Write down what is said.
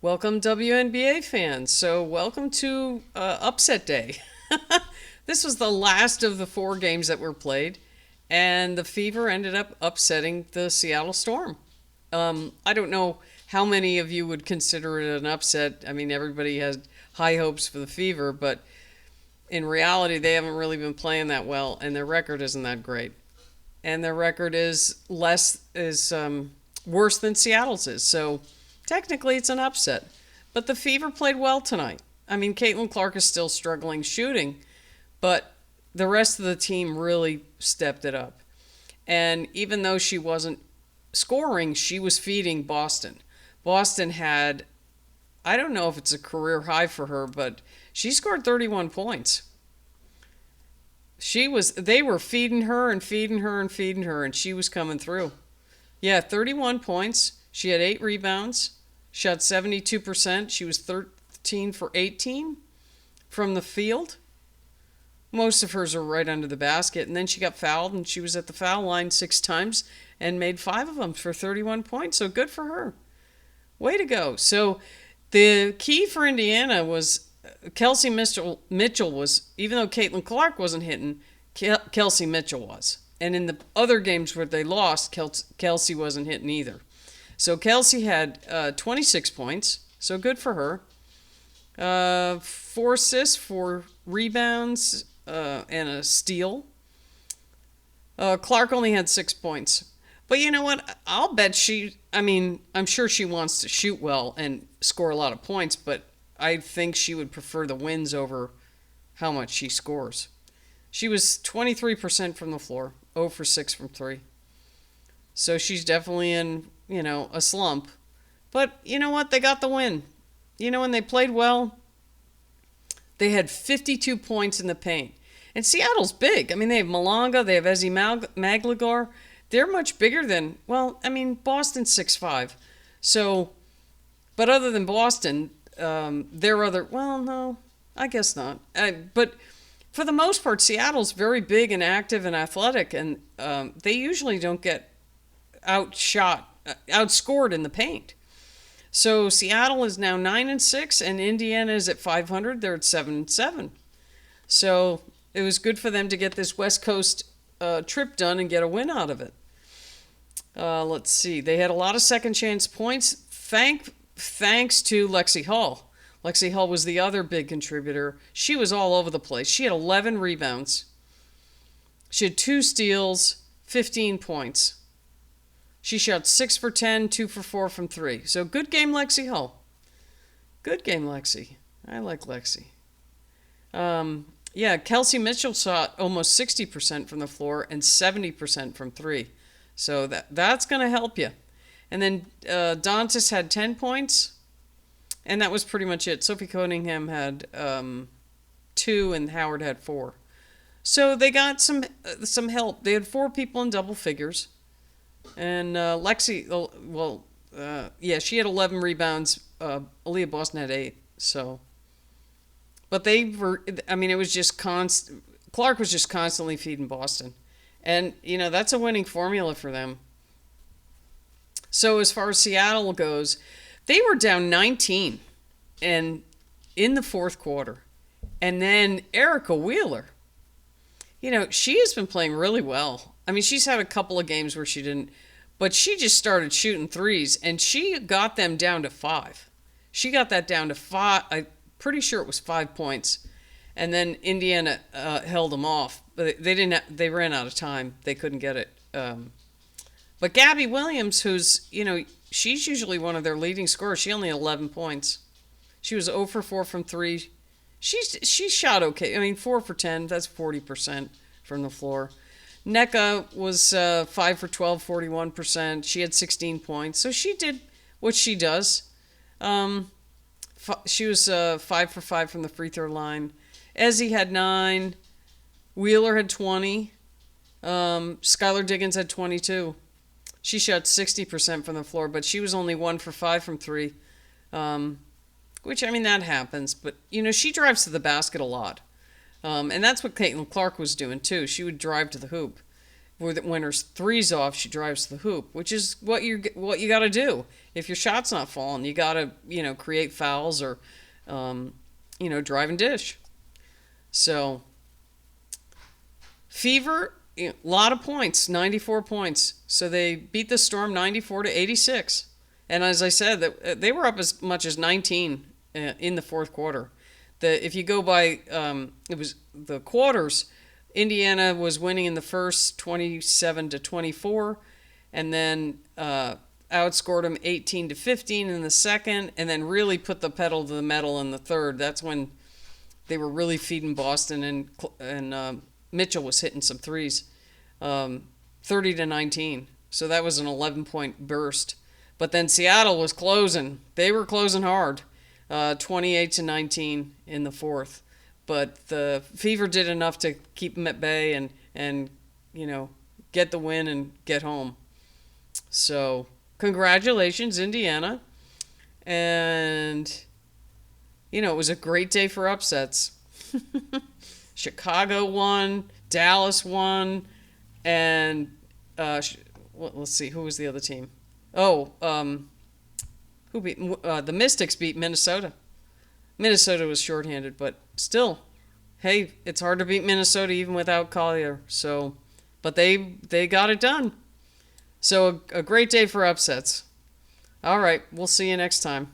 Welcome, WNBA fans. So, welcome to Upset Day. This was the last of the four games that were played, and the Fever ended up upsetting the Seattle Storm. I don't know how many of you would consider it an upset. I mean, everybody has high hopes for the Fever, but in reality, they haven't really been playing that well, and their record isn't that great. And their record is worse than Seattle's is. So technically, it's an upset. But the Fever played well tonight. I mean, Caitlin Clark is still struggling shooting, but the rest of the team really stepped it up. And even though she wasn't scoring, she was feeding Boston. Boston had, I don't know if it's a career high for her, but she scored 31 points. They were feeding her and feeding her and feeding her, and she was coming through. Yeah, 31 points. She had 8 rebounds, shot 72%. She was 13 for 18 from the field. Most of hers are right under the basket. And then she got fouled, and she was at the foul line 6 times and made 5 of them for 31 points. So good for her. Way to go. So the key for Indiana was Kelsey Mitchell was, even though Caitlin Clark wasn't hitting, Kelsey Mitchell was. And in the other games where they lost, Kelsey wasn't hitting either. So Kelsey had 26 points, so good for her. 4 assists, 4 rebounds, and a steal. Clark only had 6 points. But you know what? I'll bet I'm sure she wants to shoot well and score a lot of points, but I think she would prefer the wins over how much she scores. She was 23% from the floor, 0 for 6 from 3. So she's definitely in, a slump. But you know what? They got the win. And they played well. They had 52 points in the paint. And Seattle's big. I mean, they have Malonga, they have Ezzy Magligar. They're much bigger than, Boston's 6'5". So, but other than Boston, no, I guess not. But for the most part, Seattle's very big and active and athletic, and they usually don't get outscored in the paint. So Seattle is now 9-6, and Indiana is at 500. They're at 7-7. So it was good for them to get this West Coast trip done and get a win out of it. Let's see. They had a lot of second chance points. Thanks to Lexie Hull. Lexie Hull was the other big contributor. She was all over the place. She had 11 rebounds. She had 2 steals, 15 points. She shot 6 for 10, 2 for 4 from 3. So good game, Lexie Hull. Good game, Lexie. I like Lexie. Kelsey Mitchell shot almost 60% from the floor and 70% from 3. So that's going to help you. And then Dantas had 10 points, and that was pretty much it. Sophie Cunningham had 2, and Howard had 4. So they got some help. They had 4 people in double figures. And Lexie, she had 11 rebounds. Aaliyah Boston had 8. So, but it was just constant. Clark was just constantly feeding Boston. And, that's a winning formula for them. So as far as Seattle goes, they were down 19 and in the fourth quarter. And then Erica Wheeler, she has been playing really well. I mean, she's had a couple of games where she didn't, but she just started shooting threes, and she got them down to 5. She got that down to 5. I'm pretty sure it was 5 points. And then Indiana held them off. But they ran out of time. They couldn't get it. But Gabby Williams, who's, she's usually one of their leading scorers. She only had 11 points. She was 0 for 4 from 3. She shot okay. 4 for 10. That's 40% from the floor. NECA was 5 for 12, 41%. She had 16 points. So she did what she does. She was 5 for 5 from the free throw line. Ezzy had 9. Wheeler had 20. Skylar Diggins had 22. She shot 60% from the floor, but she was only 1 for 5 from 3. Which, that happens. But, she drives to the basket a lot. And that's what Caitlin Clark was doing, too. She would drive to the hoop. when her three's off, she drives to the hoop, which is what you got to do. If your shot's not falling, you got to create fouls or drive and dish. So Fever, a lot of points, 94 points. So they beat the Storm 94-86. And as I said, they were up as much as 19 in the fourth quarter. If you go by, it was the quarters. Indiana was winning in the first 27-24, and then outscored them 18-15 in the second, and then really put the pedal to the metal in the third. That's when they were really feeding Boston, and Mitchell was hitting some threes, 30-19. So that was an 11-point burst. But then Seattle was closing. They were closing hard, 28-19 in the fourth. But the Fever did enough to keep them at bay and get the win and get home. So congratulations, Indiana. And, it was a great day for upsets. Chicago won, Dallas won, and let's see, who was the other team? Oh, who beat the Mystics beat Minnesota. Minnesota was shorthanded, but still, hey, it's hard to beat Minnesota even without Collier. So, but they got it done. So a great day for upsets. All right, we'll see you next time.